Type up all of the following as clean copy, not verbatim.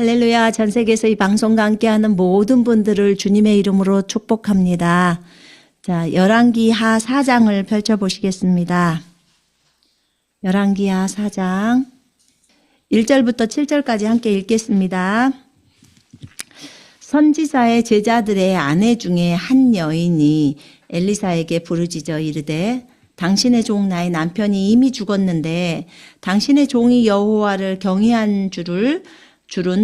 할렐루야. 전 세계에서 이 방송과 함께하는 모든 분들을 주님의 이름으로 축복합니다. 자, 열왕기하 4장을 펼쳐보시겠습니다. 열왕기하 4장 1절부터 7절까지 함께 읽겠습니다. 선지자의 제자들의 아내 중에 한 여인이 엘리사에게 부르짖어 이르되 당신의 종 나의 남편이 이미 죽었는데 당신의 종이 여호와를 경외한 줄은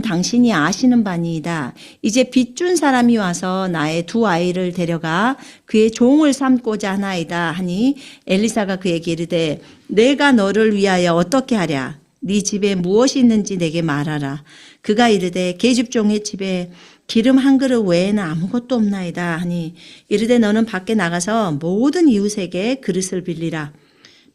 당신이 아시는 바니이다. 이제 빚준 사람이 와서 나의 두 아이를 데려가 그의 종을 삼고자 하나이다 하니 엘리사가 그에게 이르되 내가 너를 위하여 어떻게 하랴? 네 집에 무엇이 있는지 내게 말하라. 그가 이르되 계집종의 집에 기름 한 그릇 외에는 아무것도 없나이다 하니 이르되 너는 밖에 나가서 모든 이웃에게 그릇을 빌리라.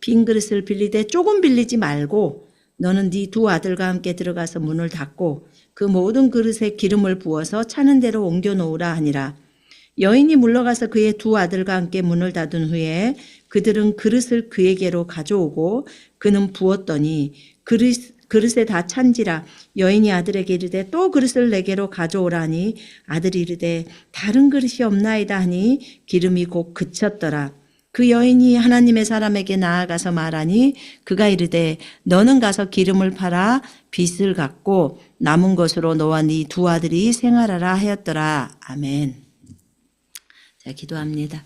빈 그릇을 빌리되 조금 빌리지 말고 너는 네 두 아들과 함께 들어가서 문을 닫고 그 모든 그릇에 기름을 부어서 차는 대로 옮겨 놓으라 하니라. 여인이 물러가서 그의 두 아들과 함께 문을 닫은 후에 그들은 그릇을 그에게로 가져오고 그는 부었더니 그릇에 다 찬지라. 여인이 아들에게 이르되 또 그릇을 내게로 가져오라 하니 아들이 이르되 다른 그릇이 없나이다 하니 기름이 곧 그쳤더라. 그 여인이 하나님의 사람에게 나아가서 말하니 그가 이르되 너는 가서 기름을 팔아 빚을 갚고 남은 것으로 너와 네 두 아들이 생활하라 하였더라. 아멘. 자, 기도합니다.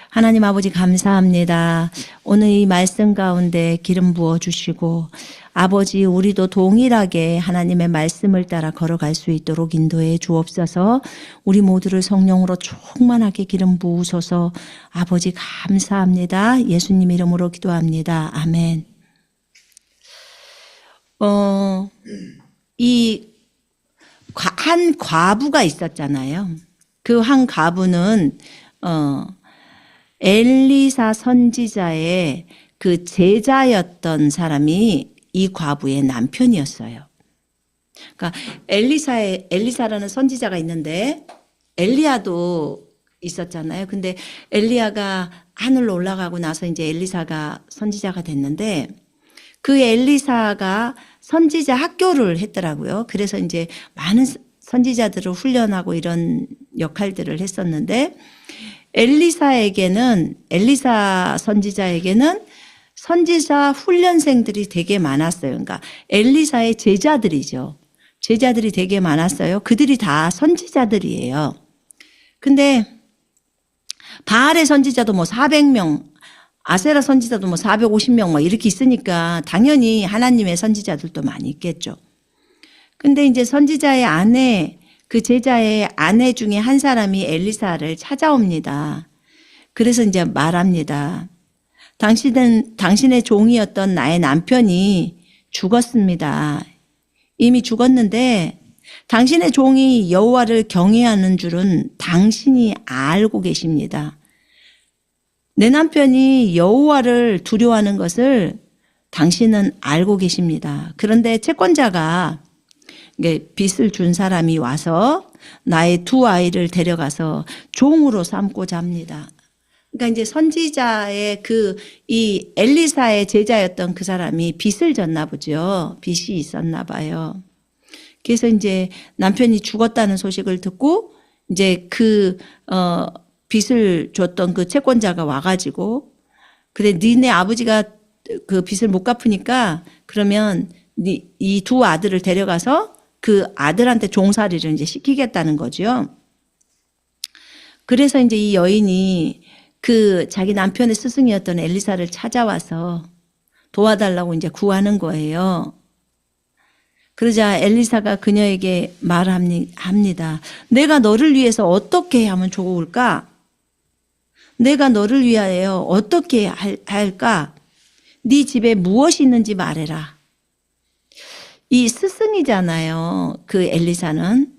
하나님 아버지 감사합니다. 오늘 이 말씀 가운데 기름 부어주시고 아버지 우리도 동일하게 하나님의 말씀을 따라 걸어갈 수 있도록 인도해 주옵소서. 우리 모두를 성령으로 충만하게 기름 부으소서. 아버지 감사합니다. 예수님 이름으로 기도합니다. 아멘. 이 한 과부가 있었잖아요. 그 한 과부는 엘리사 선지자의 그 제자였던 사람이 이 과부의 남편이었어요. 그러니까 엘리사라는 선지자가 있는데 엘리야도 있었잖아요. 근데 엘리야가 하늘로 올라가고 나서 이제 엘리사가 선지자가 됐는데 그 엘리사가 선지자 학교를 했더라고요. 그래서 이제 많은 선지자들을 훈련하고 이런 역할들을 했었는데 엘리사 선지자에게는 선지자 훈련생들이 되게 많았어요. 그러니까 엘리사의 제자들이죠. 제자들이 되게 많았어요. 그들이 다 선지자들이에요. 근데 바알의 선지자도 뭐 400명, 아세라 선지자도 뭐 450명 뭐 이렇게 있으니까 당연히 하나님의 선지자들도 많이 있겠죠. 근데 이제 선지자의 아내, 그 제자의 아내 중에 한 사람이 엘리사를 찾아옵니다. 그래서 이제 말합니다. 당신의 종이었던 나의 남편이 죽었습니다. 이미 죽었는데 당신의 종이 여호와를 경외하는 줄은 당신이 알고 계십니다. 내 남편이 여호와를 두려워하는 것을 당신은 알고 계십니다. 그런데 채권자가 빚을 준 사람이 와서 나의 두 아이를 데려가서 종으로 삼고자 합니다. 그러니까 이제 선지자의 이 엘리사의 제자였던 그 사람이 빚을 졌나 보죠. 빚이 있었나 봐요. 그래서 이제 남편이 죽었다는 소식을 듣고 이제 빚을 줬던 그 채권자가 와가지고 그래 니네 아버지가 그 빚을 못 갚으니까 그러면 이 두 아들을 데려가서 그 아들한테 종살이를 이제 시키겠다는 거죠. 그래서 이제 이 여인이 자기 남편의 스승이었던 엘리사를 찾아와서 도와달라고 이제 구하는 거예요. 그러자 엘리사가 그녀에게 말합니다. 내가 너를 위해서 어떻게 하면 좋을까? 내가 너를 위하여 어떻게 할까? 네 집에 무엇이 있는지 말해라. 이 스승이잖아요. 그 엘리사는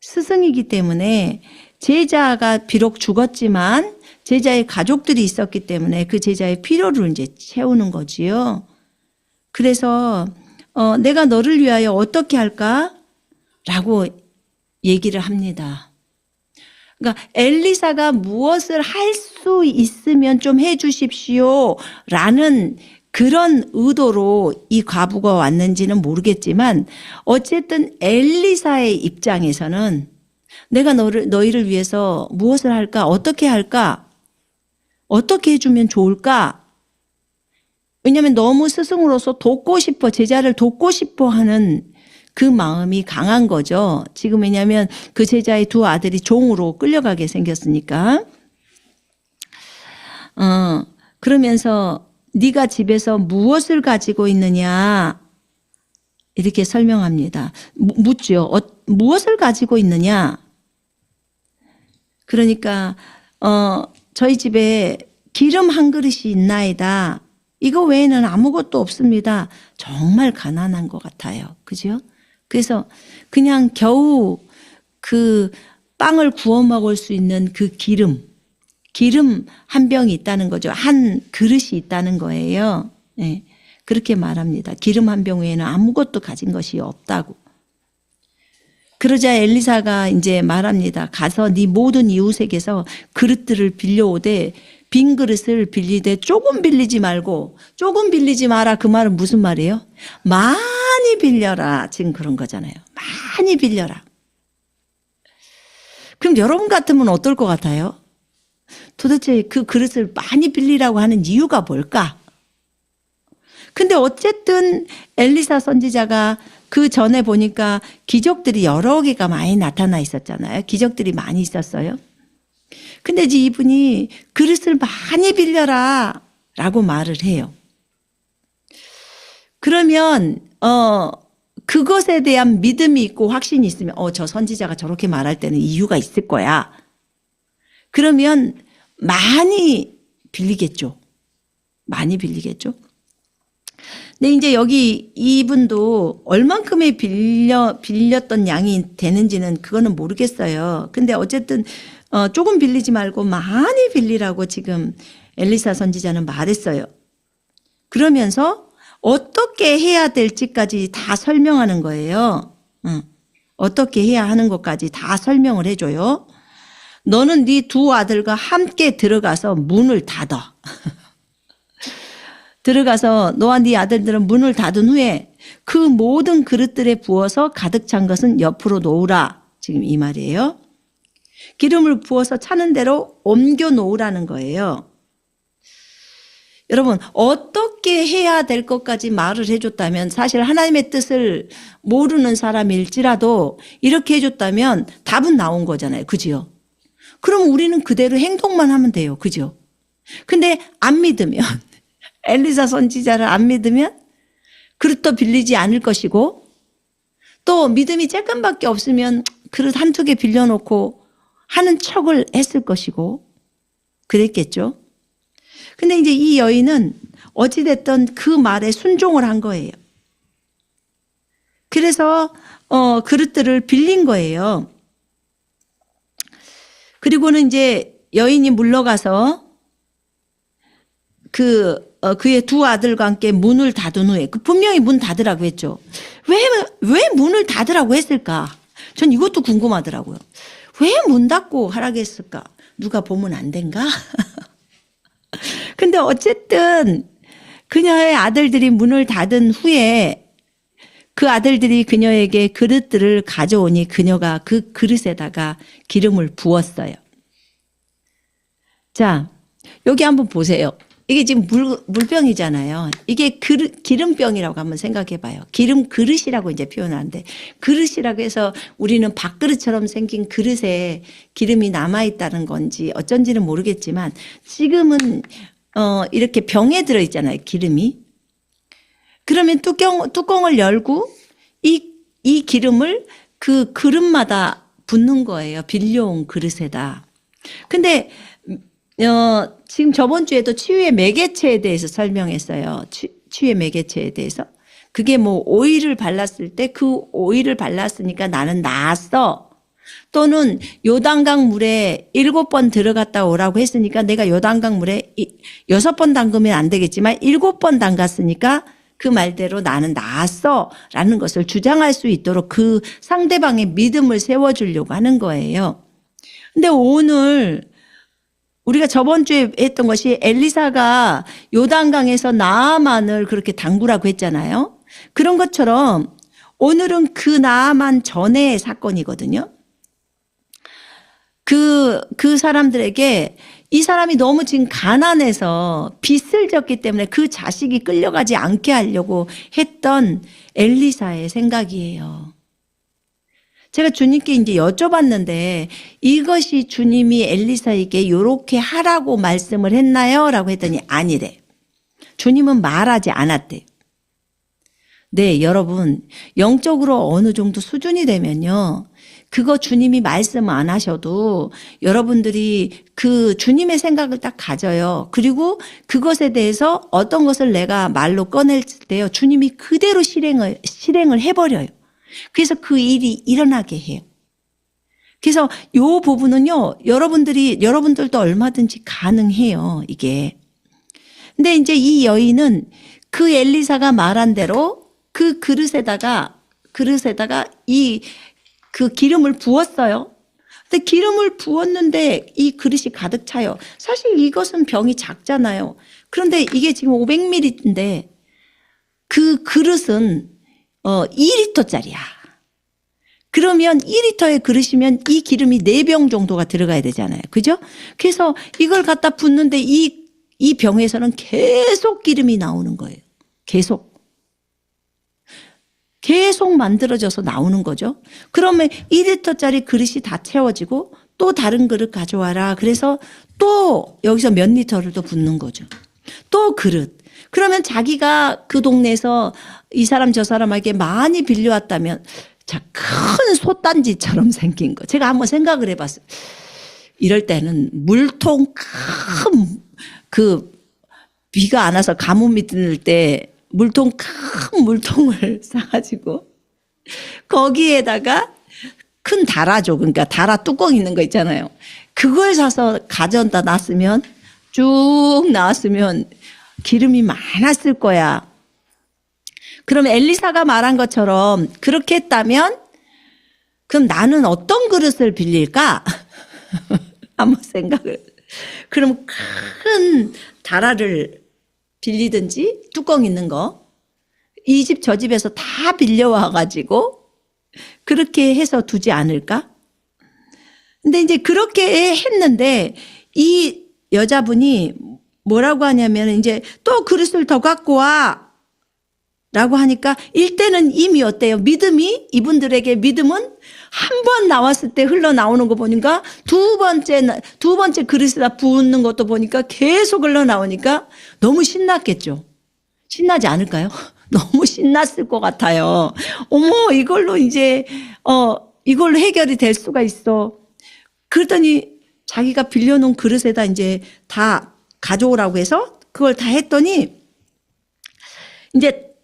스승이기 때문에 제자가 비록 죽었지만 제자의 가족들이 있었기 때문에 그 제자의 필요를 이제 채우는 거지요. 그래서 내가 너를 위하여 어떻게 할까? 라고 얘기를 합니다. 그러니까 엘리사가 무엇을 할 수 있으면 좀 해 주십시오 라는 그런 의도로 이 과부가 왔는지는 모르겠지만 어쨌든 엘리사의 입장에서는 내가 너희를 위해서 무엇을 할까? 어떻게 할까? 어떻게 해주면 좋을까? 왜냐하면 너무 스승으로서 돕고 싶어, 제자를 돕고 싶어 하는 그 마음이 강한 거죠. 지금 왜냐하면 그 제자의 두 아들이 종으로 끌려가게 생겼으니까. 그러면서 네가 집에서 무엇을 가지고 있느냐 이렇게 설명합니다. 묻죠. 무엇을 가지고 있느냐? 그러니까 저희 집에 기름 한 그릇이 있나이다. 이거 외에는 아무것도 없습니다. 정말 가난한 것 같아요. 그죠? 그래서 그냥 겨우 그 빵을 구워 먹을 수 있는 그 기름 한 병이 있다는 거죠. 한 그릇이 있다는 거예요. 네, 그렇게 말합니다. 기름 한 병 외에는 아무것도 가진 것이 없다고. 그러자 엘리사가 이제 말합니다. 가서 네 모든 이웃에게서 그릇들을 빌려오되 빈 그릇을 빌리되 조금 빌리지 말고 조금 빌리지 마라. 그 말은 무슨 말이에요? 많이 빌려라. 지금 그런 거잖아요. 많이 빌려라. 그럼 여러분 같으면 어떨 것 같아요? 도대체 그 그릇을 많이 빌리라고 하는 이유가 뭘까? 근데 어쨌든 엘리사 선지자가 그 전에 보니까 기적들이 여러 개가 많이 나타나 있었잖아요. 기적들이 많이 있었어요. 근데 이제 이분이 그릇을 많이 빌려라 라고 말을 해요. 그러면 그것에 대한 믿음이 있고 확신이 있으면 저 선지자가 저렇게 말할 때는 이유가 있을 거야. 그러면 많이 빌리겠죠. 많이 빌리겠죠. 근데 이제 여기 이분도 얼만큼의 빌렸던 양이 되는지는 그거는 모르겠어요. 근데 어쨌든 조금 빌리지 말고 많이 빌리라고 지금 엘리사 선지자는 말했어요. 그러면서 어떻게 해야 될지까지 다 설명하는 거예요. 어떻게 해야 하는 것까지 다 설명을 해줘요. 너는 네 두 아들과 함께 들어가서 문을 닫아. 들어가서 너와 네 아들들은 문을 닫은 후에 그 모든 그릇들에 부어서 가득 찬 것은 옆으로 놓으라. 지금 이 말이에요. 기름을 부어서 차는 대로 옮겨 놓으라는 거예요. 여러분 어떻게 해야 될 것까지 말을 해줬다면 사실 하나님의 뜻을 모르는 사람일지라도 이렇게 해줬다면 답은 나온 거잖아요. 그죠? 그럼 우리는 그대로 행동만 하면 돼요. 그죠? 근데 안 믿으면 엘리사 선지자를 안 믿으면 그릇도 빌리지 않을 것이고 또 믿음이 조금밖에 없으면 그릇 한두 개 빌려놓고 하는 척을 했을 것이고 그랬겠죠. 근데 이제 이 여인은 어찌됐든 그 말에 순종을 한 거예요. 그래서 그릇들을 빌린 거예요. 그리고는 이제 여인이 물러가서 그의 두 아들과 함께 문을 닫은 후에 분명히 문 닫으라고 했죠. 왜 문을 닫으라고 했을까? 전 이것도 궁금하더라고요. 왜 문 닫고 하라고 했을까? 누가 보면 안 된가? 근데 어쨌든 그녀의 아들들이 문을 닫은 후에 그 아들들이 그녀에게 그릇들을 가져오니 그녀가 그 그릇에다가 기름을 부었어요. 자, 여기 한번 보세요. 이게 지금 물병이잖아요. 이게 기름병이라고 한번 생각해 봐요. 기름 그릇이라고 이제 표현하는데 그릇이라고 해서 우리는 밥그릇처럼 생긴 그릇에 기름이 남아있다는 건지 어쩐지는 모르겠지만 지금은 이렇게 병에 들어있잖아요. 기름이. 그러면 뚜껑을 열고 이 기름을 그 그릇마다 붓는 거예요. 빌려온 그릇에다. 근데 지금 저번 주에도 치유의 매개체에 대해서 설명했어요. 치유의 매개체에 대해서. 그게 뭐 오일을 발랐을 때 그 오일을 발랐으니까 나는 나았어. 또는 요단강 물에 7번 들어갔다 오라고 했으니까 내가 요단강 물에 6번 담그면 안 되겠지만 7번 담갔으니까 그 말대로 나는 나았어 라는 것을 주장할 수 있도록 그 상대방의 믿음을 세워주려고 하는 거예요. 근데 오늘 우리가 저번 주에 했던 것이 엘리사가 요단강에서 나아만을 그렇게 담그라고 했잖아요. 그런 것처럼 오늘은 그 나아만 전의 사건이거든요. 그 사람들에게 이 사람이 너무 지금 가난해서 빚을 졌기 때문에 그 자식이 끌려가지 않게 하려고 했던 엘리사의 생각이에요. 제가 주님께 이제 여쭤봤는데 이것이 주님이 엘리사에게 이렇게 하라고 말씀을 했나요? 라고 했더니 아니래. 주님은 말하지 않았대요. 네, 여러분 영적으로 어느 정도 수준이 되면요. 그거 주님이 말씀 안 하셔도 여러분들이 그 주님의 생각을 딱 가져요. 그리고 그것에 대해서 어떤 것을 내가 말로 꺼낼 때요. 주님이 그대로 실행을 해버려요. 그래서 그 일이 일어나게 해요. 그래서 요 부분은요. 여러분들도 얼마든지 가능해요. 이게. 근데 이제 이 여인은 그 엘리사가 말한 대로 그 그릇에다가 그 기름을 부었어요. 근데 기름을 부었는데 이 그릇이 가득 차요. 사실 이것은 병이 작잖아요. 그런데 이게 지금 500ml인데 그 그릇은 2리터짜리야. 그러면 2리터의 그릇이면 이 기름이 4병 정도가 들어가야 되잖아요. 그죠? 그래서 이걸 갖다 붓는데 이 병에서는 계속 기름이 나오는 거예요. 계속 만들어져서 나오는 거죠. 그러면 2리터짜리 그릇이 다 채워지고 또 다른 그릇 가져와라. 그래서 또 여기서 몇 리터를 또 붓는 거죠. 또 그릇. 그러면 자기가 그 동네에서 이 사람 저 사람에게 많이 빌려왔다면 자, 큰 솥단지처럼 생긴 거. 제가 한번 생각을 해봤어요. 이럴 때는 물통 비가 안 와서 가뭄 밑을 때 큰 물통을 싸가지고 거기에다가 큰 다라죠. 그러니까 다라 뚜껑 있는 거 있잖아요. 그걸 사서 가져다 놨으면 쭉 나왔으면 기름이 많았을 거야. 그럼 엘리사가 말한 것처럼 그렇게 했다면 그럼 나는 어떤 그릇을 빌릴까? 한번 생각을. 그럼 큰 다라를 빌리든지 뚜껑 있는 거 이 집 저 집에서 다 빌려와 가지고 그렇게 해서 두지 않을까? 근데 이제 그렇게 했는데 이 여자분이 뭐라고 하냐면 이제 또 그릇을 더 갖고 와 라고 하니까 일대는 이미 어때요? 이분들에게 믿음은 한 번 나왔을 때 흘러나오는 거 보니까 두 번째 그릇에다 붓는 것도 보니까 계속 흘러나오니까 너무 신났겠죠. 신나지 않을까요? 너무 신났을 것 같아요. 어머, 이걸로 이걸로 해결이 될 수가 있어. 그랬더니 자기가 빌려놓은 그릇에다 이제 다 가져오라고 해서 그걸 다 했더니 이제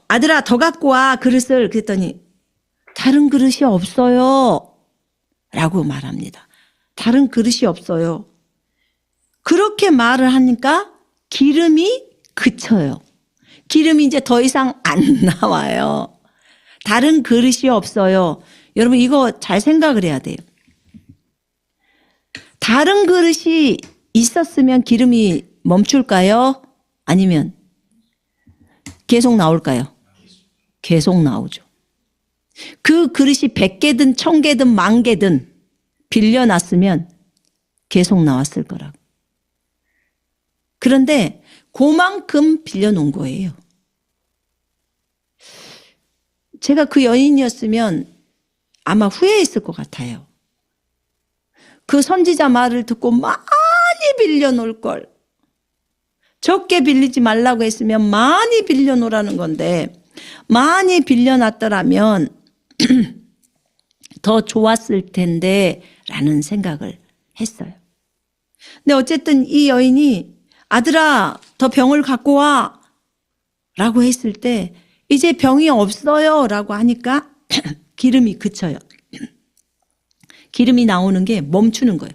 아들아 더 갖고 와 그릇을. 그랬더니 다른 그릇이 없어요 라고 말합니다. 다른 그릇이 없어요. 그렇게 말을 하니까 기름이 그쳐요. 기름이 이제 더 이상 안 나와요. 다른 그릇이 없어요. 여러분 이거 잘 생각을 해야 돼요. 다른 그릇이 있었으면 기름이 멈출까요? 아니면 계속 나올까요? 계속 나오죠. 그 그릇이 100개든 1000개든 10,000개든 빌려놨으면 계속 나왔을 거라고. 그런데 그만큼 빌려놓은 거예요. 제가 그 여인이었으면 아마 후회했을 것 같아요. 그 선지자 말을 듣고 많이 빌려놓을 걸. 적게 빌리지 말라고 했으면 많이 빌려놓으라는 건데 많이 빌려놨더라면 더 좋았을 텐데 라는 생각을 했어요. 근데 어쨌든 이 여인이 아들아 더 병을 갖고 와 라고 했을 때 이제 병이 없어요 라고 하니까 기름이 그쳐요. 기름이 나오는 게 멈추는 거예요.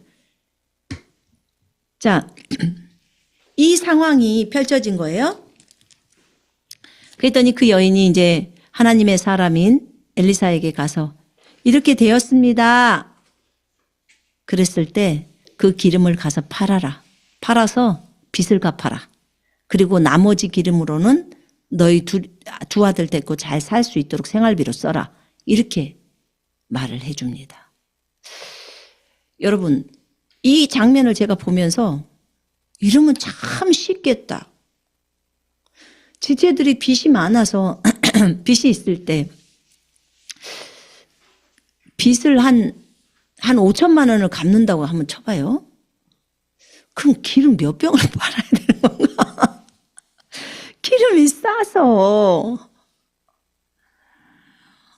자, 이 상황이 펼쳐진 거예요. 그랬더니 그 여인이 이제 하나님의 사람인 엘리사에게 가서 이렇게 되었습니다. 그랬을 때 그 기름을 가서 팔아라. 팔아서 빚을 갚아라. 그리고 나머지 기름으로는 너희 두 아들 데리고 잘 살 수 있도록 생활비로 써라. 이렇게 말을 해줍니다. 여러분, 이 장면을 제가 보면서 이러면 참 쉽겠다. 지체들이 빚이 많아서 빚이 있을 때 빚을 한 5천만 원을 갚는다고 한번 쳐봐요. 그럼 기름 몇 병을 팔아야 되는 건가? 기름이 싸서.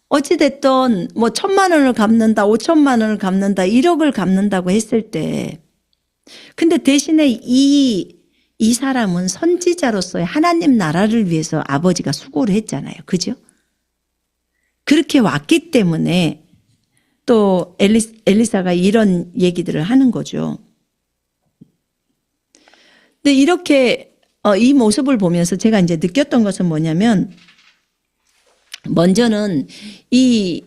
어찌됐든 뭐 1,000만 원을 갚는다, 5천만 원을 갚는다, 1억을 갚는다고 했을 때, 근데 대신에 이 사람은 선지자로서의 하나님 나라를 위해서 아버지가 수고를 했잖아요. 그죠? 그렇게 왔기 때문에 또 엘리사가 이런 얘기들을 하는 거죠. 근데 이렇게 이 모습을 보면서 제가 이제 느꼈던 것은 뭐냐면, 먼저는 이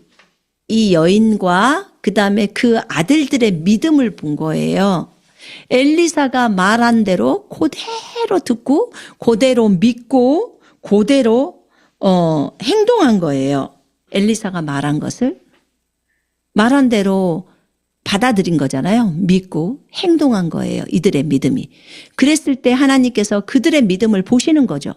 여인과 그다음에 그 아들들의 믿음을 본 거예요. 엘리사가 말한 대로 그대로 듣고 그대로 믿고 그대로 행동한 거예요. 엘리사가 말한 것을 말한 대로 받아들인 거잖아요. 믿고 행동한 거예요. 이들의 믿음이. 그랬을 때 하나님께서 그들의 믿음을 보시는 거죠.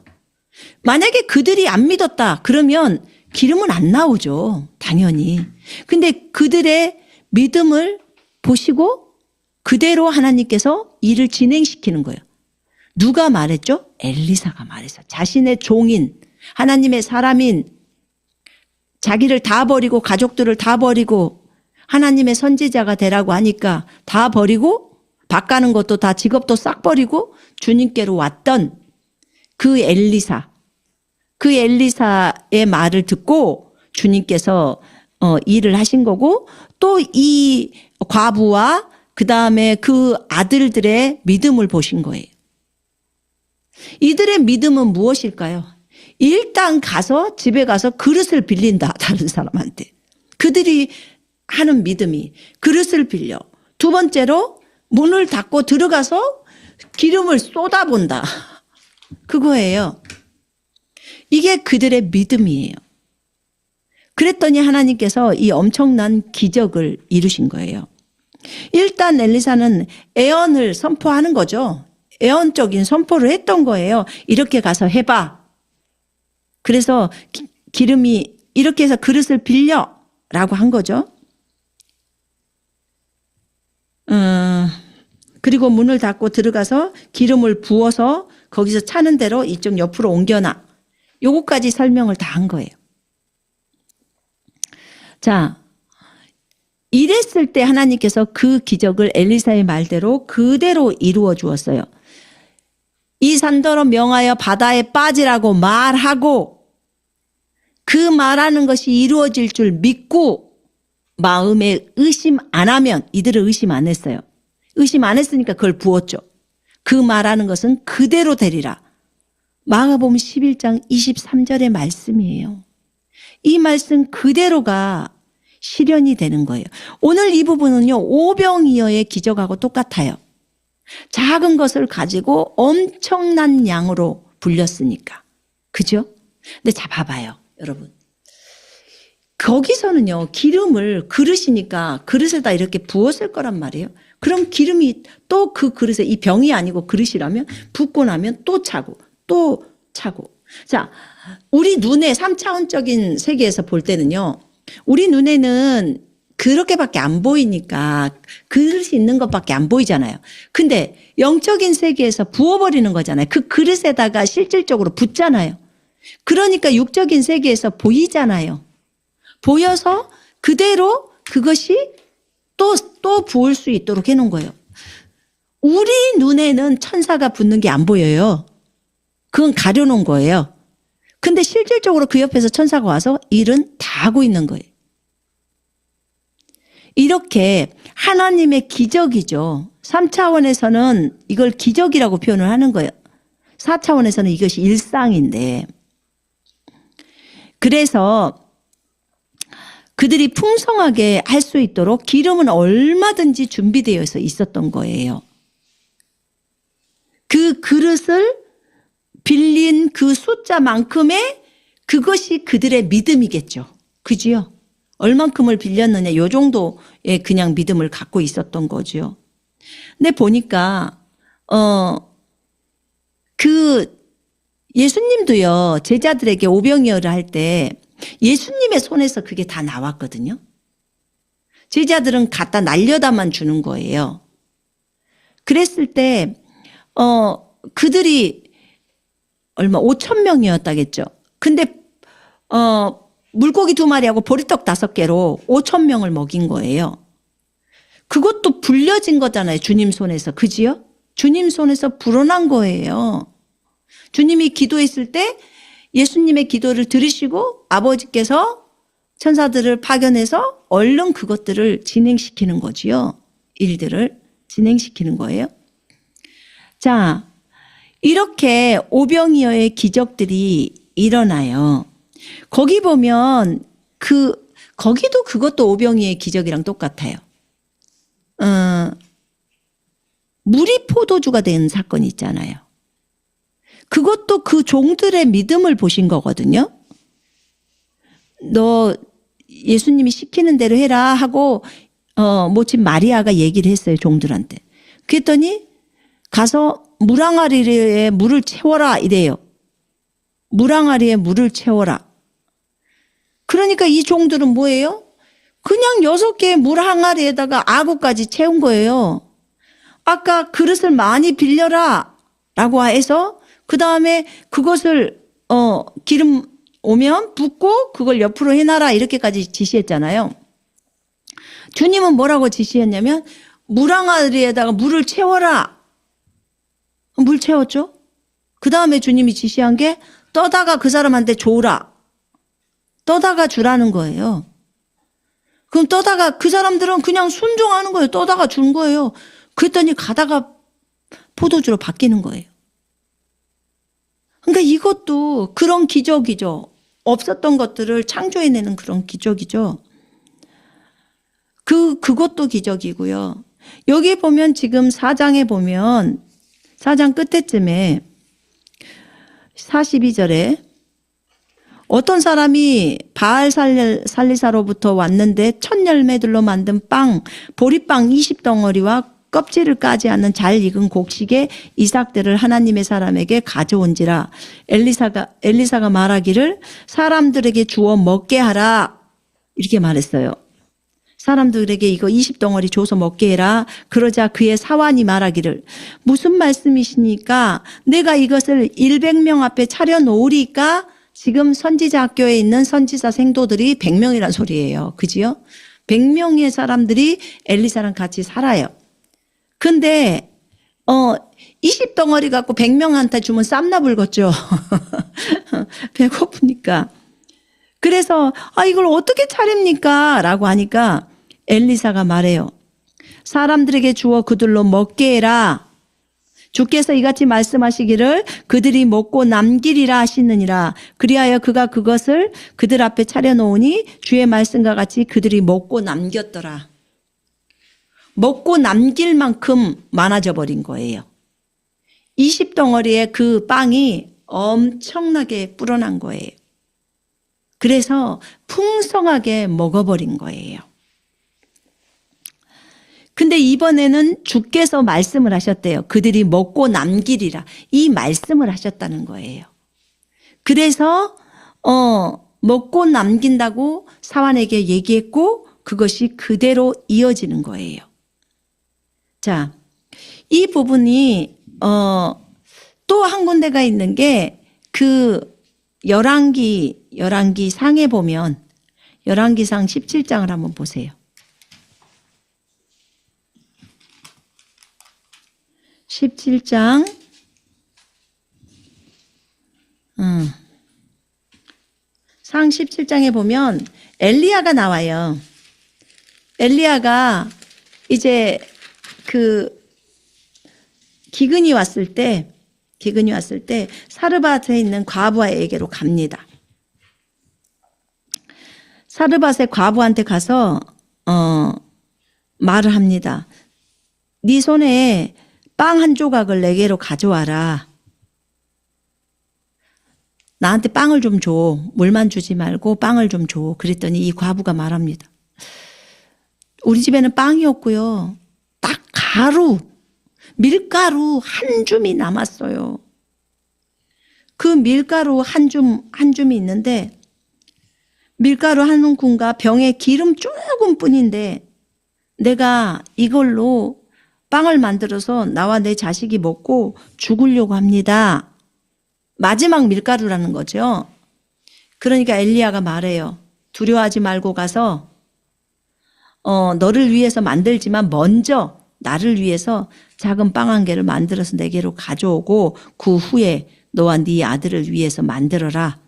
만약에 그들이 안 믿었다 그러면 기름은 안 나오죠. 당연히. 근데 그들의 믿음을 보시고 그대로 하나님께서 일을 진행시키는 거예요. 누가 말했죠? 엘리사가 말했어요. 자신의 종인 하나님의 사람인 자기를 다 버리고 가족들을 다 버리고 하나님의 선지자가 되라고 하니까 다 버리고 밥 가는 것도 다 직업도 싹 버리고 주님께로 왔던 그 엘리사의 말을 듣고 주님께서 일을 하신 거고, 또 이 과부와 그 다음에 그 아들들의 믿음을 보신 거예요. 이들의 믿음은 무엇일까요? 일단 가서 집에 가서 그릇을 빌린다. 다른 사람한테. 그들이 하는 믿음이 그릇을 빌려. 두 번째로 문을 닫고 들어가서 기름을 쏟아본다. 그거예요. 이게 그들의 믿음이에요. 그랬더니 하나님께서 이 엄청난 기적을 이루신 거예요. 일단 엘리사는 애언을 선포하는 거죠. 애언적인 선포를 했던 거예요. 이렇게 가서 해봐. 그래서 기름이 이렇게 해서 그릇을 빌려라고 한 거죠. 그리고 문을 닫고 들어가서 기름을 부어서 거기서 차는 대로 이쪽 옆으로 옮겨놔. 요거까지 설명을 다 한 거예요. 자, 이랬을 때 하나님께서 그 기적을 엘리사의 말대로 그대로 이루어 주었어요. 이 산더러 명하여 바다에 빠지라고 말하고 그 말하는 것이 이루어질 줄 믿고 마음에 의심 안 하면, 이들은 의심 안 했어요. 의심 안 했으니까 그걸 부었죠. 그 말하는 것은 그대로 되리라. 마가복음 11장 23절의 말씀이에요. 이 말씀 그대로가 실현이 되는 거예요. 오늘 이 부분은요, 오병이어의 기적하고 똑같아요. 작은 것을 가지고 엄청난 양으로 불렸으니까. 그죠? 근데 자, 봐봐요, 여러분. 거기서는요, 기름을 그릇이니까 그릇에다 이렇게 부었을 거란 말이에요. 그럼 기름이 또 그 그릇에, 이 병이 아니고 그릇이라면 붓고 나면 또 차고 또 차고. 자, 우리 눈에 3차원적인 세계에서 볼 때는요, 우리 눈에는 그렇게밖에 안 보이니까 그릇이 있는 것밖에 안 보이잖아요. 근데 영적인 세계에서 부어버리는 거잖아요. 그 그릇에다가 실질적으로 붓잖아요. 그러니까 육적인 세계에서 보이잖아요. 보여서 그대로 그것이 또 부을 수 있도록 해놓은 거예요. 우리 눈에는 천사가 붓는 게 안 보여요. 그건 가려놓은 거예요. 근데 실질적으로 그 옆에서 천사가 와서 일은 다 하고 있는 거예요. 이렇게 하나님의 기적이죠. 3차원에서는 이걸 기적이라고 표현을 하는 거예요. 4차원에서는 이것이 일상인데, 그래서 그들이 풍성하게 할 수 있도록 기름은 얼마든지 준비되어 있었던 거예요. 그 그릇을 빌린 그 숫자만큼의 그것이 그들의 믿음이겠죠. 그지요? 얼만큼을 빌렸느냐 요 정도의 그냥 믿음을 갖고 있었던 거죠. 근데 보니까 그 예수님도요. 제자들에게 오병이어를 할 때 예수님의 손에서 그게 다 나왔거든요. 제자들은 갖다 날려다만 주는 거예요. 그랬을 때 그들이 얼마 5,000명이었다겠죠. 근데 물고기 2마리하고 보리떡 5개로 5,000명을 먹인 거예요. 그것도 불려진 거잖아요. 주님 손에서. 그지요? 주님 손에서 불어난 거예요. 주님이 기도했을 때 예수님의 기도를 들으시고 아버지께서 천사들을 파견해서 얼른 그것들을 진행시키는 거지요. 일들을 진행시키는 거예요. 자, 이렇게 오병이어의 기적들이 일어나요. 거기 보면 거기도 그것도 오병이어의 기적이랑 똑같아요. 물이 포도주가 된 사건이 있잖아요. 그것도 그 종들의 믿음을 보신 거거든요. 너 예수님이 시키는 대로 해라 하고 모친 마리아가 얘기를 했어요. 종들한테. 그랬더니 가서 물항아리에 물을 채워라 이래요. 물항아리에 물을 채워라. 그러니까 이 종들은 뭐예요? 그냥 6개의 물항아리에다가 아구까지 채운 거예요. 아까 그릇을 많이 빌려라 라고 해서 그 다음에 그것을 기름 오면 붓고 그걸 옆으로 해놔라 이렇게까지 지시했잖아요. 주님은 뭐라고 지시했냐면 물항아리에다가 물을 채워라. 물 채웠죠. 그 다음에 주님이 지시한 게 떠다가 그 사람한테 줘라. 떠다가 주라는 거예요. 그럼 떠다가 그 사람들은 그냥 순종하는 거예요. 떠다가 준 거예요. 그랬더니 가다가 포도주로 바뀌는 거예요. 그러니까 이것도 그런 기적이죠. 없었던 것들을 창조해내는 그런 기적이죠. 그것도 기적이고요. 여기 보면 지금 4장에 보면 4장 끝에쯤에 42절에 어떤 사람이 바알 살리사로부터 왔는데 첫 열매들로 만든 빵, 보리빵 20덩어리와 껍질을 까지 않는 잘 익은 곡식의 이삭들을 하나님의 사람에게 가져온지라. 엘리사가 말하기를 사람들에게 주어 먹게 하라. 이렇게 말했어요. 사람들에게 이거 20덩어리 줘서 먹게 해라. 그러자 그의 사환이 말하기를 무슨 말씀이시니까 내가 이것을 100명 앞에 차려놓으리까. 지금 선지자 학교에 있는 선지자 생도들이 100명이란 소리예요. 그지요? 100명의 사람들이 엘리사랑 같이 살아요. 근데 20덩어리 갖고 100명한테 주면 쌈나 불겠죠. 배고프니까. 그래서 이걸 어떻게 차립니까? 라고 하니까 엘리사가 말해요. 사람들에게 주어 그들로 먹게 해라. 주께서 이같이 말씀하시기를 그들이 먹고 남기리라 하시느니라. 그리하여 그가 그것을 그들 앞에 차려놓으니 주의 말씀과 같이 그들이 먹고 남겼더라. 먹고 남길 만큼 많아져 버린 거예요. 20덩어리의 그 빵이 엄청나게 불어난 거예요. 그래서 풍성하게 먹어버린 거예요. 근데 이번에는 주께서 말씀을 하셨대요. 그들이 먹고 남기리라. 이 말씀을 하셨다는 거예요. 그래서 먹고 남긴다고 사환에게 얘기했고 그것이 그대로 이어지는 거예요. 자, 이 부분이 또 한 군데가 있는 게 그 열왕기 상에 보면 열왕기상 17장을 한번 보세요. 17장 상 17장에 보면 엘리야가 나와요. 엘리야가 이제 그 기근이 왔을 때 사르밧에 있는 과부와에게로 갑니다. 사르밧의 과부한테 가서 말을 합니다. 네 손에 빵 한 조각을 내게로 가져와라. 나한테 빵을 좀 줘. 물만 주지 말고 빵을 좀 줘. 그랬더니 이 과부가 말합니다. 우리 집에는 빵이 없고요. 딱 가루, 밀가루 한 줌이 남았어요. 그 밀가루 한 줌이 있는데 밀가루 한 움큼과 병에 기름 조금뿐인데 내가 이걸로 빵을 만들어서 나와 내 자식이 먹고 죽으려고 합니다. 마지막 밀가루라는 거죠. 그러니까 엘리야가 말해요. 두려워하지 말고 가서 너를 위해서 만들지만 먼저 나를 위해서 작은 빵 한 개를 만들어서 내게로 가져오고 그 후에 너와 네 아들을 위해서 만들어라.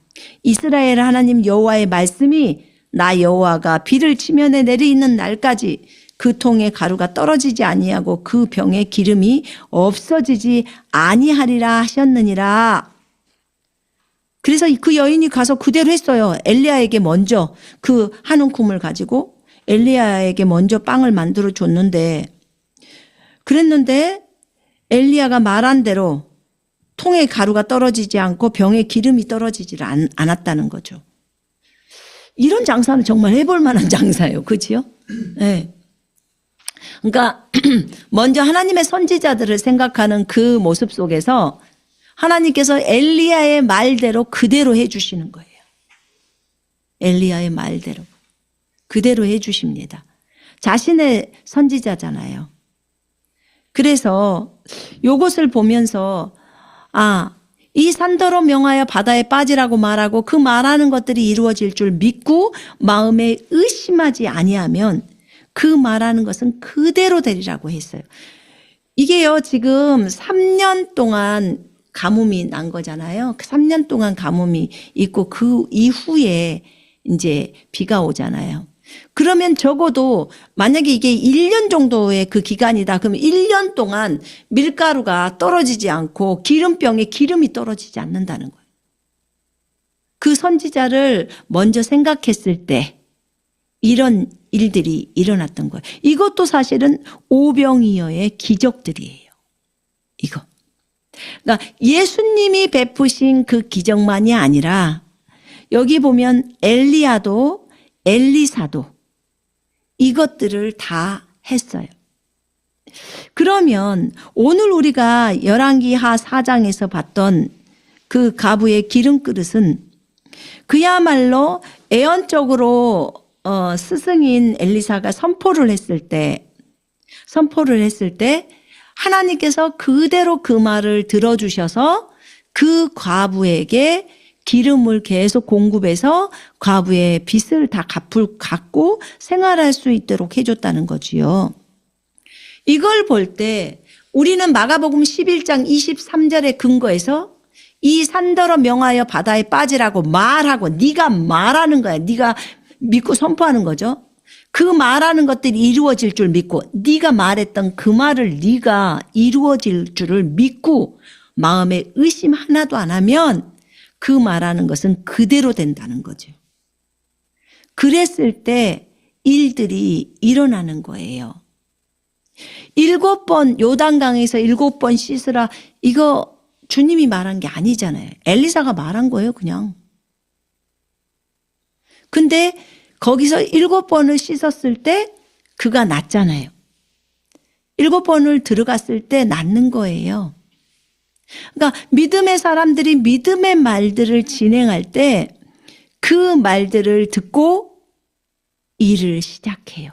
이스라엘 하나님 여호와의 말씀이 나 여호와가 비를 치면에 내리는 날까지 그 통에 가루가 떨어지지 아니하고 그 병에 기름이 없어지지 아니하리라 하셨느니라. 그래서 그 여인이 가서 그대로 했어요. 엘리야에게 먼저 그 한 움큼을 가지고 엘리야에게 먼저 빵을 만들어 줬는데 그랬는데 엘리야가 말한 대로 통에 가루가 떨어지지 않고 병에 기름이 떨어지질 않았다는 거죠. 이런 장사는 정말 해볼 만한 장사예요. 그렇지요? 네. 그러니까 먼저 하나님의 선지자들을 생각하는 그 모습 속에서 하나님께서 엘리야의 말대로 그대로 해주시는 거예요. 엘리야의 말대로 그대로 해주십니다. 자신의 선지자잖아요. 그래서 이것을 보면서 이 산더러 명하여 바다에 빠지라고 말하고 그 말하는 것들이 이루어질 줄 믿고 마음에 의심하지 아니하면 그 말하는 것은 그대로 되리라고 했어요. 이게요, 지금 3년 동안 가뭄이 난 거잖아요. 3년 동안 가뭄이 있고 그 이후에 이제 비가 오잖아요. 그러면 적어도 만약에 이게 1년 정도의 그 기간이다. 그러면 1년 동안 밀가루가 떨어지지 않고 기름병에 기름이 떨어지지 않는다는 거예요. 그 선지자를 먼저 생각했을 때 이런 일들이 일어났던 거예요. 이것도 사실은 오병이어의 기적들이에요. 이거. 그러니까 예수님이 베푸신 그 기적만이 아니라 여기 보면 엘리야도 엘리사도 이것들을 다 했어요. 그러면 오늘 우리가 열왕기하 4장에서 봤던 그 가부의 기름그릇은 그야말로 애언적으로 스승인 엘리사가 선포를 했을 때 하나님께서 그대로 그 말을 들어주셔서 그 과부에게 기름을 계속 공급해서 과부의 빚을 다 갚고 생활할 수 있도록 해줬다는 거지요. 이걸 볼 때 우리는 마가복음 11장 23절에 근거해서 이 산더러 명하여 바다에 빠지라고 말하고 네가 말하는 거야. 네가 믿고 선포하는 거죠. 그 말하는 것들이 이루어질 줄 믿고 네가 말했던 그 말을 네가 이루어질 줄을 믿고 마음에 의심 하나도 안 하면 그 말하는 것은 그대로 된다는 거죠. 그랬을 때 일들이 일어나는 거예요. 7번 요단강에서 7번 씻으라 이거 주님이 말한 게 아니잖아요. 엘리사가 말한 거예요, 그냥. 근데 거기서 7번을 씻었을 때 그가 낫잖아요. 7번을 들어갔을 때 낫는 거예요. 그러니까 믿음의 사람들이 믿음의 말들을 진행할 때 그 말들을 듣고 일을 시작해요.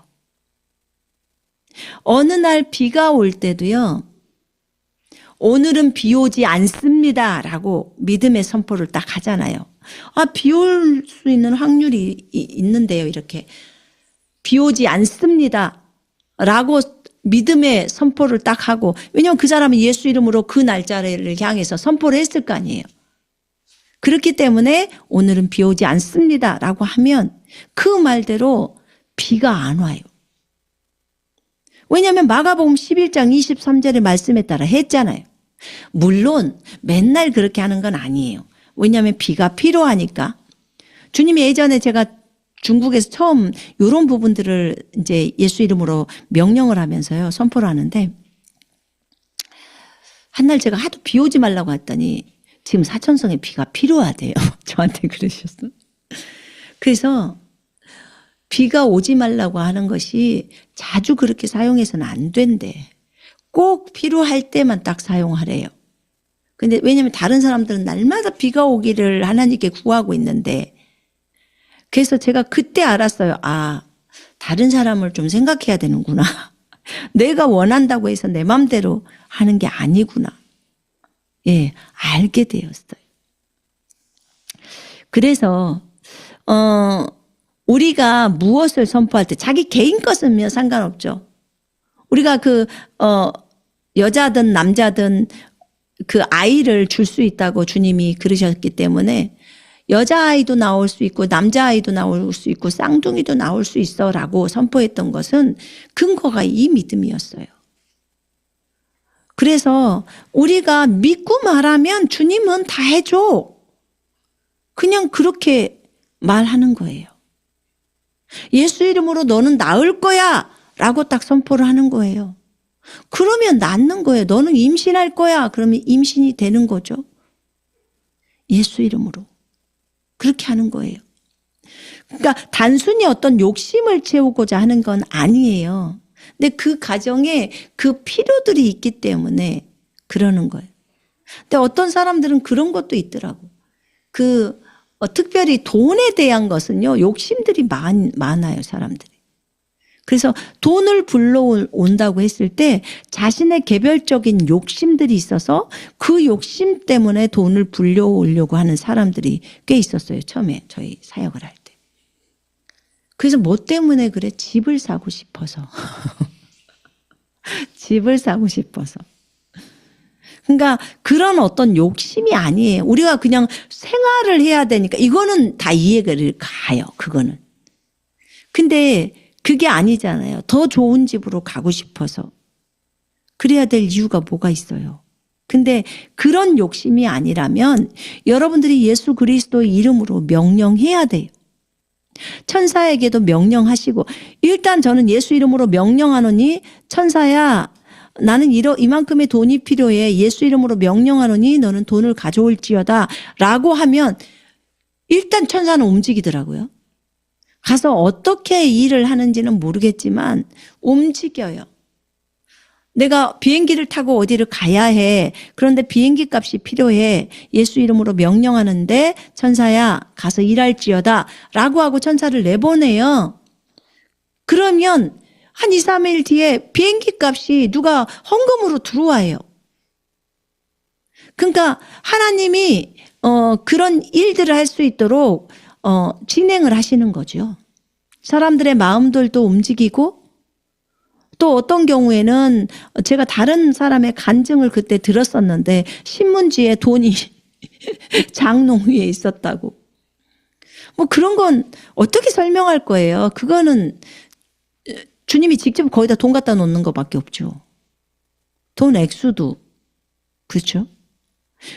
어느 날 비가 올 때도요. 오늘은 비 오지 않습니다 라고 믿음의 선포를 딱 하잖아요. 비 올 수 있는 확률이 있는데요. 이렇게 비 오지 않습니다 라고 믿음의 선포를 딱 하고 왜냐하면 그 사람은 예수 이름으로 그 날짜를 향해서 선포를 했을 거 아니에요. 그렇기 때문에 오늘은 비 오지 않습니다 라고 하면 그 말대로 비가 안 와요. 왜냐하면 마가복음 11장 23절의 말씀에 따라 했잖아요. 물론 맨날 그렇게 하는 건 아니에요. 왜냐하면 비가 필요하니까. 주님이 예전에 제가 중국에서 처음 이런 부분들을 이제 예수 이름으로 명령을 하면서요, 선포를 하는데, 한날 제가 하도 비 오지 말라고 했더니 지금 사천성에 비가 필요하대요. 저한테 그러셨어요. 그래서 비가 오지 말라고 하는 것이 자주 그렇게 사용해서는 안 된대. 꼭 필요할 때만 딱 사용하래요. 근데 왜냐면 다른 사람들은 날마다 비가 오기를 하나님께 구하고 있는데, 그래서 제가 그때 알았어요. 아, 다른 사람을 좀 생각해야 되는구나. 내가 원한다고 해서 내 맘대로 하는 게 아니구나. 예, 알게 되었어요. 그래서 우리가 무엇을 선포할 때 자기 개인 것은요 상관없죠. 우리가 여자든 남자든 그 아이를 줄 수 있다고 주님이 그러셨기 때문에 여자아이도 나올 수 있고 남자아이도 나올 수 있고 쌍둥이도 나올 수 있어 라고 선포했던 것은 근거가 이 믿음이었어요. 그래서 우리가 믿고 말하면 주님은 다 해줘. 그냥 그렇게 말하는 거예요. 예수 이름으로 너는 나을 거야 라고 딱 선포를 하는 거예요. 그러면 낫는 거예요. 너는 임신할 거야. 그러면 임신이 되는 거죠. 예수 이름으로. 그렇게 하는 거예요. 그러니까 단순히 어떤 욕심을 채우고자 하는 건 아니에요. 근데 그 가정에 그 필요들이 있기 때문에 그러는 거예요. 근데 어떤 사람들은 그런 것도 있더라고. 특별히 돈에 대한 것은요, 욕심들이 많아요, 사람들이. 그래서 돈을 불러온다고 했을 때 자신의 개별적인 욕심들이 있어서 그 욕심 때문에 돈을 불려오려고 하는 사람들이 꽤 있었어요. 처음에 저희 사역을 할 때. 그래서 뭐 때문에 그래? 집을 사고 싶어서. 집을 사고 싶어서. 그러니까 그런 어떤 욕심이 아니에요. 우리가 그냥 생활을 해야 되니까 이거는 다 이해가 가요. 그거는. 근데 그게 아니잖아요. 더 좋은 집으로 가고 싶어서. 그래야 될 이유가 뭐가 있어요. 근데 그런 욕심이 아니라면 여러분들이 예수 그리스도의 이름으로 명령해야 돼요. 천사에게도 명령하시고, 일단 저는 예수 이름으로 명령하노니 천사야 나는 이만큼의 돈이 필요해. 예수 이름으로 명령하노니 너는 돈을 가져올지어다 라고 하면 일단 천사는 움직이더라고요. 가서 어떻게 일을 하는지는 모르겠지만 움직여요. 내가 비행기를 타고 어디를 가야 해. 그런데 비행기 값이 필요해. 예수 이름으로 명령하는데 천사야 가서 일할지어다 라고 하고 천사를 내보내요. 그러면 한 2, 3일 뒤에 비행기 값이 누가 헌금으로 들어와요. 그러니까 하나님이 그런 일들을 할 수 있도록 진행을 하시는 거죠. 사람들의 마음들도 움직이고, 또 어떤 경우에는 제가 다른 사람의 간증을 그때 들었었는데 신문지에 돈이 장롱 위에 있었다고. 뭐 그런 건 어떻게 설명할 거예요. 그거는 주님이 직접 거기다 돈 갖다 놓는 것밖에 없죠. 돈 액수도. 그렇죠?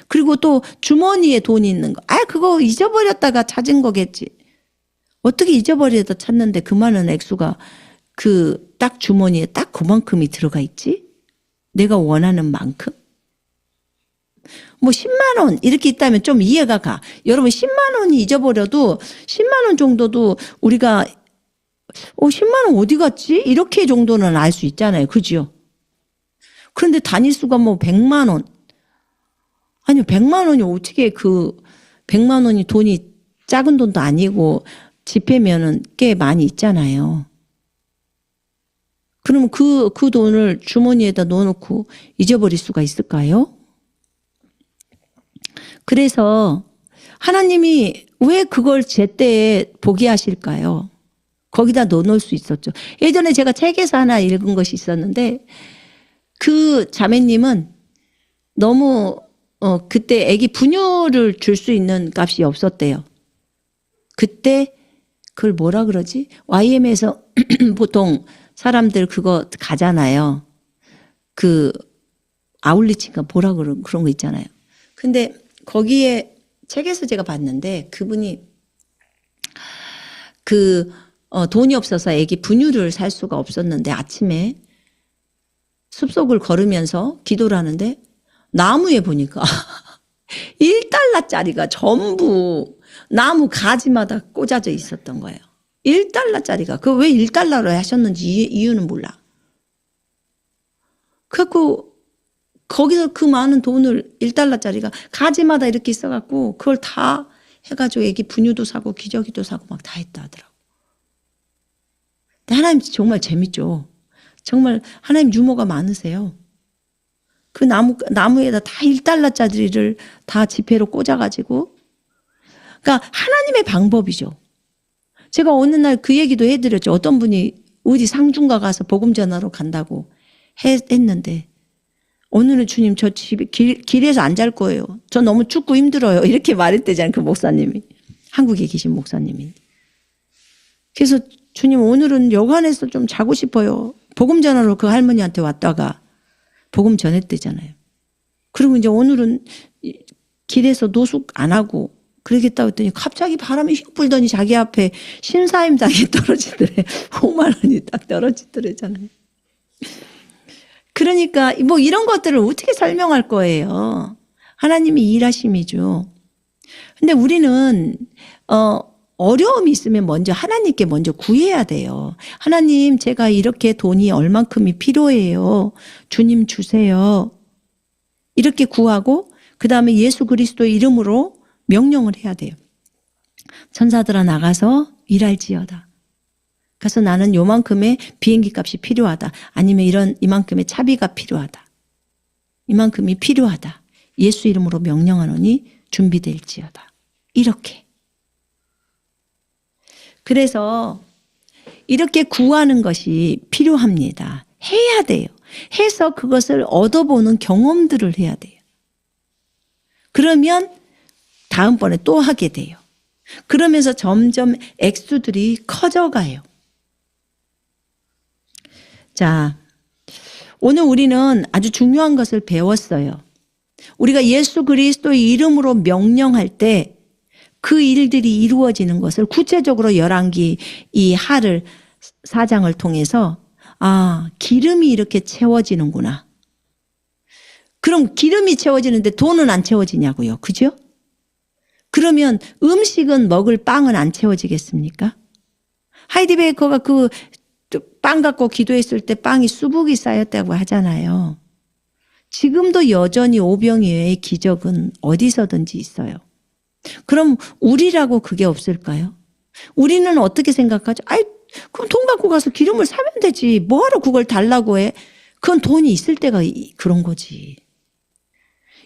그리고 또 주머니에 돈이 있는 거. 그거 잊어버렸다가 찾은 거겠지. 어떻게 잊어버리다 찾는데 그 많은 액수가 그 딱 주머니에 딱 그만큼이 들어가 있지? 내가 원하는 만큼? 뭐 10만 원 이렇게 있다면 좀 이해가 가. 여러분 10만 원이 잊어버려도 10만 원 정도도 우리가 10만 원 어디 갔지? 이렇게 정도는 알 수 있잖아요. 그죠? 그런데 단위수가 뭐 100만 원. 아니 100만 원이 어떻게 100만 원이 돈이 작은 돈도 아니고 지폐면은 꽤 많이 있잖아요. 그러면 그 돈을 주머니에다 넣어놓고 잊어버릴 수가 있을까요? 그래서 하나님이 왜 그걸 제때에 보게 하실까요? 거기다 넣어놓을 수 있었죠. 예전에 제가 책에서 하나 읽은 것이 있었는데 그 자매님은 너무 그때 아기 분유를 줄 수 있는 값이 없었대요. 그때 그걸 뭐라 그러지? YM에서 보통 사람들 그거 가잖아요. 그 아울리치인가 뭐라 그런 거 있잖아요. 근데 거기에 책에서 제가 봤는데 그분이 돈이 없어서 애기 분유를 살 수가 없었는데 아침에 숲속을 걸으면서 기도를 하는데 나무에 보니까 1달러짜리가 전부 나무 가지마다 꽂아져 있었던 거예요. 1달러짜리가. 그 왜 1달러로 하셨는지 이유는 몰라. 그래갖고 거기서 그 많은 돈을 1달러짜리가 가지마다 이렇게 있어갖고 그걸 다 해가지고 애기 분유도 사고 기저귀도 사고 막 다 했다 하더라고. 근데 하나님 정말 재밌죠. 정말 하나님 유머가 많으세요. 그 나무에다 다 1달러짜리를 다 지폐로 꽂아가지고. 그러니까 하나님의 방법이죠. 제가 어느 날 그 얘기도 해드렸죠. 어떤 분이 어디 상중가 가서 복음 전하러 간다고 했는데 오늘은 주님 저 집에 길에서 안 잘 거예요. 저 너무 춥고 힘들어요. 이렇게 말했대잖아요. 그 목사님이. 한국에 계신 목사님이. 그래서 주님 오늘은 여관에서 좀 자고 싶어요. 복음 전하러 그 할머니한테 왔다가 복음 전했대잖아요. 그리고 이제 오늘은 길에서 노숙 안 하고 그러겠다고 했더니 갑자기 바람이 휙 불더니 자기 앞에 심사임당이 떨어지더래. 5만 원이 딱 떨어지더래잖아요. 그러니까 뭐 이런 것들을 어떻게 설명할 거예요. 하나님이 일하심이죠. 근데 우리는 어려움이 있으면 먼저 하나님께 먼저 구해야 돼요. 하나님 제가 이렇게 돈이 얼만큼이 필요해요. 주님 주세요. 이렇게 구하고 그 다음에 예수 그리스도의 이름으로 명령을 해야 돼요. 천사들아 나가서 일할지어다. 그래서 나는 요만큼의 비행기 값이 필요하다. 아니면 이만큼의 차비가 필요하다. 이만큼이 필요하다. 예수 이름으로 명령하노니 준비될지어다. 이렇게. 그래서 이렇게 구하는 것이 필요합니다. 해야 돼요. 해서 그것을 얻어보는 경험들을 해야 돼요. 그러면 다음번에 또 하게 돼요. 그러면서 점점 액수들이 커져가요. 자, 오늘 우리는 아주 중요한 것을 배웠어요. 우리가 예수 그리스도의 이름으로 명령할 때 그 일들이 이루어지는 것을 구체적으로 열왕기 이 하를 4장을 통해서 기름이 이렇게 채워지는구나. 그럼 기름이 채워지는데 돈은 안 채워지냐고요. 그죠? 그러면 음식은 먹을 빵은 안 채워지겠습니까? 하이디베이커가 그 빵 갖고 기도했을 때 빵이 수북이 쌓였다고 하잖아요. 지금도 여전히 오병이어의 기적은 어디서든지 있어요. 그럼 우리라고 그게 없을까요? 우리는 어떻게 생각하죠? 그럼 돈 갖고 가서 기름을 사면 되지. 뭐하러 그걸 달라고 해? 그건 돈이 있을 때가 그런 거지.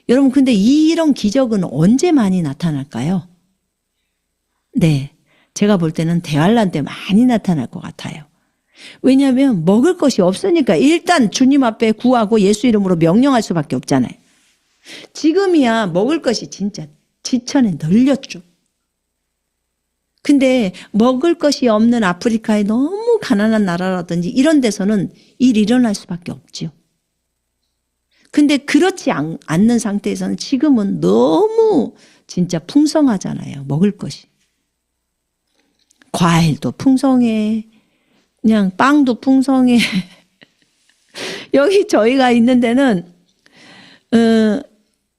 여러분 근데 이런 기적은 언제 많이 나타날까요? 네, 제가 볼 때는 대환란 때 많이 나타날 것 같아요. 왜냐하면 먹을 것이 없으니까 일단 주님 앞에 구하고 예수 이름으로 명령할 수밖에 없잖아요. 지금이야 먹을 것이 진짜 지천에 널렸죠. 근데 먹을 것이 없는 아프리카에 너무 가난한 나라라든지 이런 데서는 일이 일어날 수밖에 없죠. 근데 그렇지 않는 상태에서는 지금은 너무 진짜 풍성하잖아요. 먹을 것이. 과일도 풍성해. 그냥 빵도 풍성해. 여기 저희가 있는 데는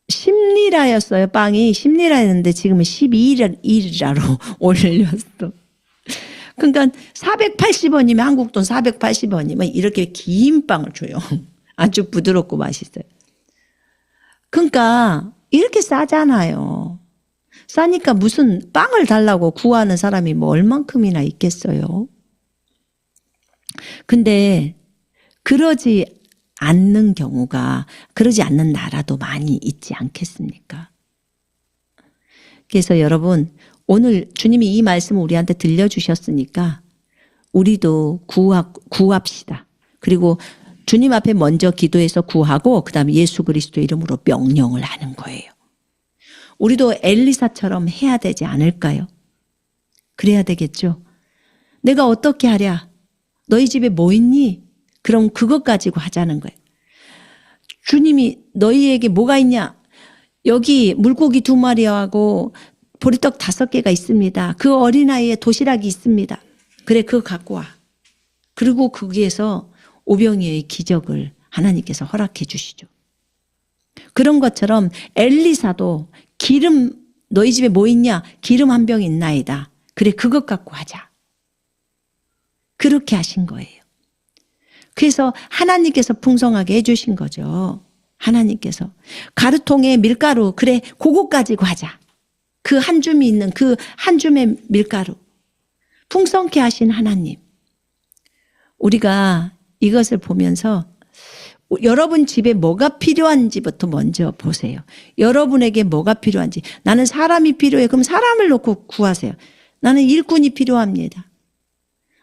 10리라였어요. 빵이 10리라였는데 지금은 12리라로 올렸어. 그러니까 480원이면 한국 돈 480원이면 이렇게 긴 빵을 줘요. 아주 부드럽고 맛있어요. 그러니까 이렇게 싸잖아요. 싸니까 무슨 빵을 달라고 구하는 사람이 뭐 얼만큼이나 있겠어요. 근데 그러지 않는 경우가, 그러지 않는 나라도 많이 있지 않겠습니까? 그래서 여러분 오늘 주님이 이 말씀을 우리한테 들려주셨으니까 우리도 구합시다. 그리고 주님 앞에 먼저 기도해서 구하고 그 다음에 예수 그리스도 이름으로 명령을 하는 거예요. 우리도 엘리사처럼 해야 되지 않을까요? 그래야 되겠죠. 내가 어떻게 하랴? 너희 집에 뭐 있니? 그럼 그것 가지고 하자는 거예요. 주님이 너희에게 뭐가 있냐? 여기 물고기 2마리하고 보리떡 5개가 있습니다. 그 어린아이의 도시락이 있습니다. 그래, 그거 갖고 와. 그리고 거기에서 오병이어의 기적을 하나님께서 허락해 주시죠. 그런 것처럼 엘리사도 기름, 너희 집에 뭐 있냐? 기름 한 병 있나이다. 그래, 그것 갖고 하자. 그렇게 하신 거예요. 그래서 하나님께서 풍성하게 해주신 거죠. 하나님께서. 가루통에 밀가루, 그래, 그거 가지고 하자. 그 한 줌이 있는 그 한 줌의 밀가루. 풍성케 하신 하나님. 우리가 이것을 보면서 여러분 집에 뭐가 필요한지부터 먼저 보세요. 여러분에게 뭐가 필요한지. 나는 사람이 필요해. 그럼 사람을 놓고 구하세요. 나는 일꾼이 필요합니다.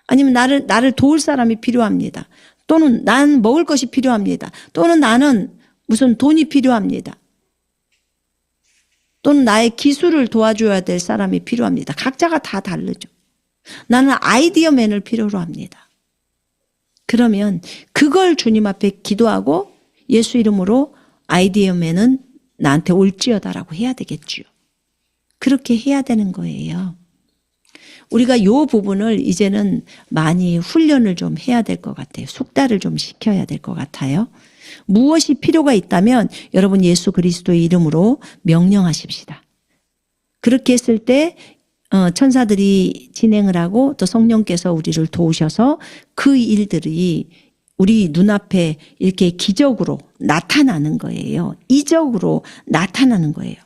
아니면 나를 도울 사람이 필요합니다. 또는 난 먹을 것이 필요합니다. 또는 나는 무슨 돈이 필요합니다. 또는 나의 기술을 도와줘야 될 사람이 필요합니다. 각자가 다 다르죠. 나는 아이디어맨을 필요로 합니다. 그러면 그걸 주님 앞에 기도하고 예수 이름으로 아이디어맨은 나한테 올지어다라고 해야 되겠죠. 그렇게 해야 되는 거예요. 우리가 이 부분을 이제는 많이 훈련을 좀 해야 될 것 같아요. 숙달을 좀 시켜야 될 것 같아요. 무엇이 필요가 있다면 여러분 예수 그리스도의 이름으로 명령하십시다. 그렇게 했을 때 천사들이 진행을 하고 또 성령께서 우리를 도우셔서 그 일들이 우리 눈앞에 이렇게 기적으로 나타나는 거예요. 이적으로 나타나는 거예요.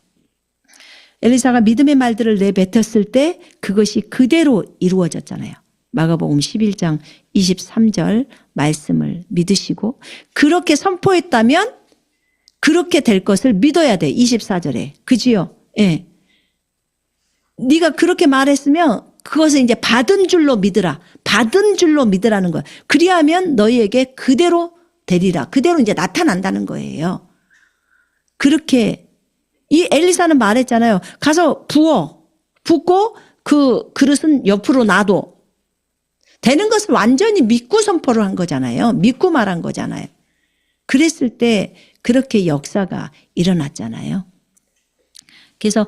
엘리사가 믿음의 말들을 내뱉었을 때 그것이 그대로 이루어졌잖아요. 마가복음 11장 23절 말씀을 믿으시고 그렇게 선포했다면 그렇게 될 것을 믿어야 돼. 24절에. 그지요? 예. 네가 그렇게 말했으면 그것을 이제 받은 줄로 믿으라. 받은 줄로 믿으라는 거예요. 그리하면 너희에게 그대로 되리라. 그대로 이제 나타난다는 거예요. 그렇게 이 엘리사는 말했잖아요. 가서 부어. 붓고 그 그릇은 옆으로 놔둬. 되는 것을 완전히 믿고 선포를 한 거잖아요. 믿고 말한 거잖아요. 그랬을 때 그렇게 역사가 일어났잖아요. 그래서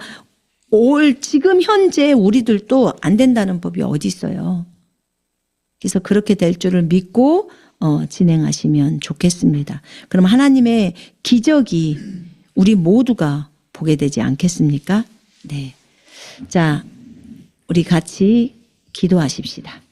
지금 현재 우리들도 안 된다는 법이 어디 있어요. 그래서 그렇게 될 줄을 믿고 진행하시면 좋겠습니다. 그럼 하나님의 기적이 우리 모두가 보게 되지 않겠습니까? 네. 자, 우리 같이 기도하십시다.